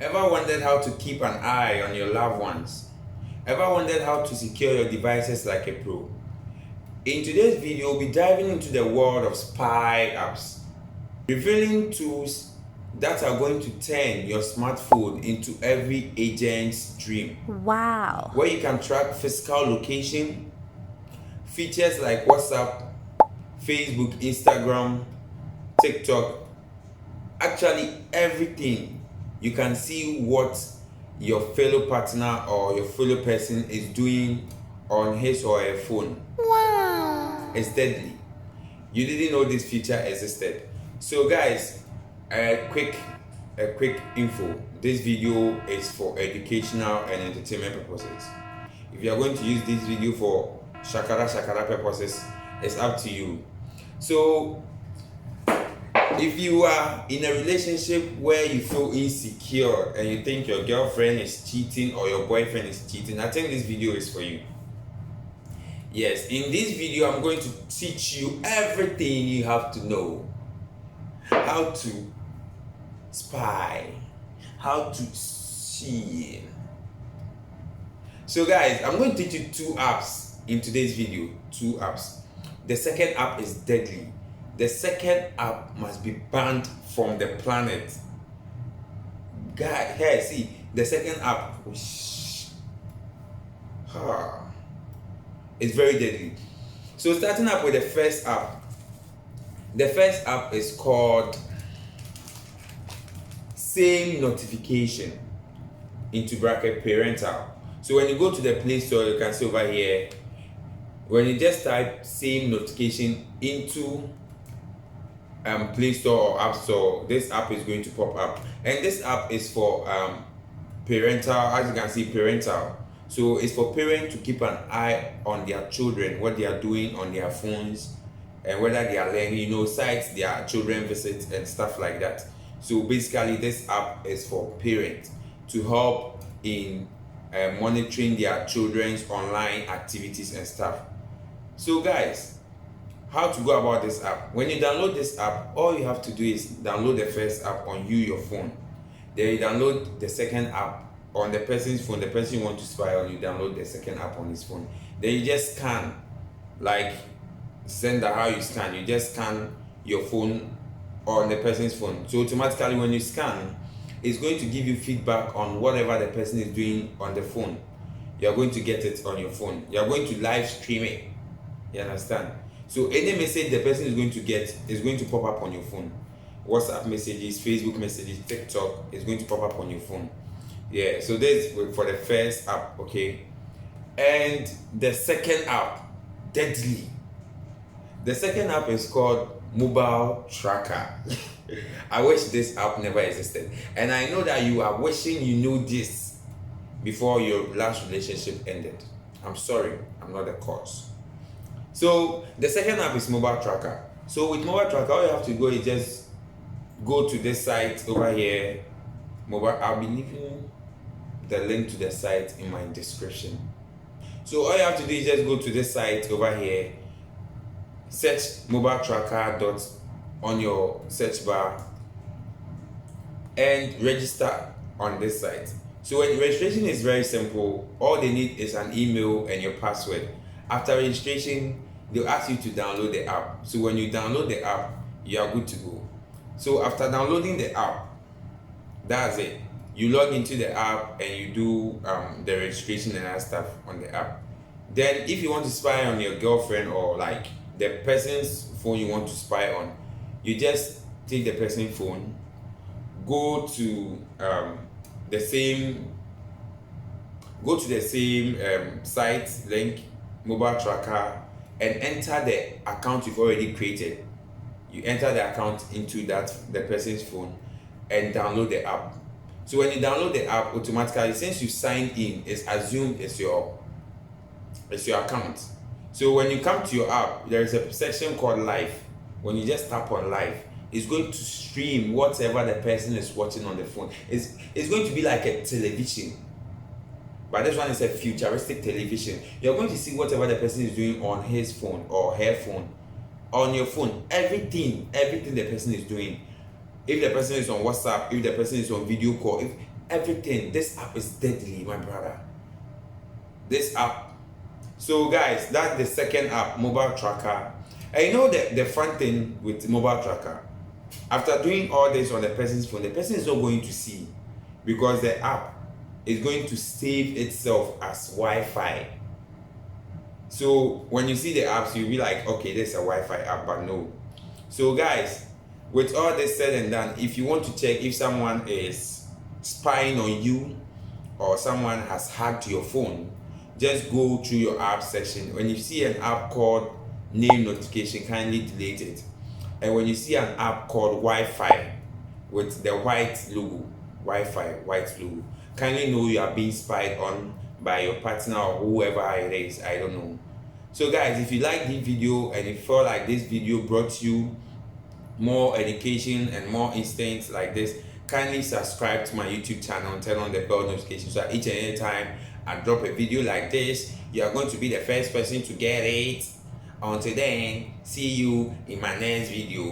Ever wondered how to keep an eye on your loved ones? Ever wondered how to secure your devices like a pro? In today's video, we'll be diving into the world of spy apps, revealing tools that are going to turn your smartphone into every agent's dream. Wow. Where you can track physical location, features like WhatsApp, Facebook, Instagram, TikTok, actually everything. You can see what your fellow partner or your fellow person is doing on his or her phone. Wow. It's deadly. You didn't know this feature existed. So guys, a quick info. This video is for educational and entertainment purposes. If you are going to use this video for shakara purposes, it's up to you. So if you are in a relationship where you feel insecure and you think your girlfriend is cheating or your boyfriend is cheating, I think this video is for you. Yes, in this video, I'm going to teach you everything you have to know. How to spy, how to see. So guys, I'm going to teach you two apps in today's video. Two apps. The second app is deadly. The second app must be banned from the planet. Guys, here, see, the second app, it's very deadly. So starting up with the first app. The first app is called Same Notification, into bracket parental. So when you go to the Play Store, you can see over here, when you just type Same Notification into Play Store or App Store, this app is going to pop up, and this app is for parental. As you can see, parental. So it's for parents to keep an eye on their children, what they are doing on their phones, and whether they are learning, sites their children visit and stuff like that. So basically, this app is for parents to help in monitoring their children's online activities and stuff. So guys, how to go about this app? When you download this app, all you have to do is download the first app on your phone. Then you download the second app on the person's phone. The person you want to spy on, you download the second app on his phone. Then you just scan, like Sender, how you scan. You just scan your phone on the person's phone. So automatically when you scan, it's going to give you feedback on whatever the person is doing on the phone. You're going to get it on your phone. You're going to live stream it. You understand? So any message the person is going to get is going to pop up on your phone. WhatsApp messages, Facebook messages, TikTok is going to pop up on your phone. Yeah, so this is for the first app, okay? And the second app, deadly. The second app is called Mobile Tracker. I wish this app never existed. And I know that you are wishing you knew this before your last relationship ended. I'm sorry, I'm not the cause. So the second app is Mobile Tracker. So with Mobile Tracker, all you have to go is just go to this site over here. I'll be leaving the link to the site in my description. So all you have to do is just go to this site over here, search Mobile Tracker on your search bar, and register on this site. So when registration is very simple, all they need is an email and your password. After registration, they'll ask you to download the app. So when you download the app, you are good to go. So after downloading the app, that's it. You log into the app and you do the registration and that stuff on the app. Then if you want to spy on your girlfriend or like the person's phone you want to spy on, you just take the person's phone, go to the same site link, Mobile Tracker, and enter the account you've already created. You enter the account into the person's phone and download the app. So when you download the app, automatically, since you signed in, it's assumed it's your account. So when you come to your app, there is a section called Live. When you just tap on Live, it's going to stream whatever the person is watching on the phone. It's going to be like a television. But this one is a futuristic television. You're going to see whatever the person is doing on his phone or her phone, on your phone. Everything the person is doing. If the person is on WhatsApp, if the person is on video call, if everything. This app is deadly, my brother. This app. So guys, that's the second app, mobile tracker. And you know the fun thing with mobile tracker, after doing all this on the person's phone, the person is not going to see, because the app is going to save itself as Wi-Fi. So when you see the apps, you'll be like, okay, this is a Wi-Fi app, but no. So guys, with all this said and done, if you want to check if someone is spying on you or someone has hacked your phone, just go through your app section. When you see an app called name notification, kindly delete it. And when you see an app called Wi-Fi with the white logo, Wi-Fi white logo, kindly know you are being spied on by your partner or whoever it is. I don't know. So guys, if you like this video and you feel like this video brought you more education and more instance like this, kindly subscribe to my YouTube channel and turn on the bell notification, so that each and every time I drop a video like this, you are going to be the first person to get it. Until then, see you in my next video.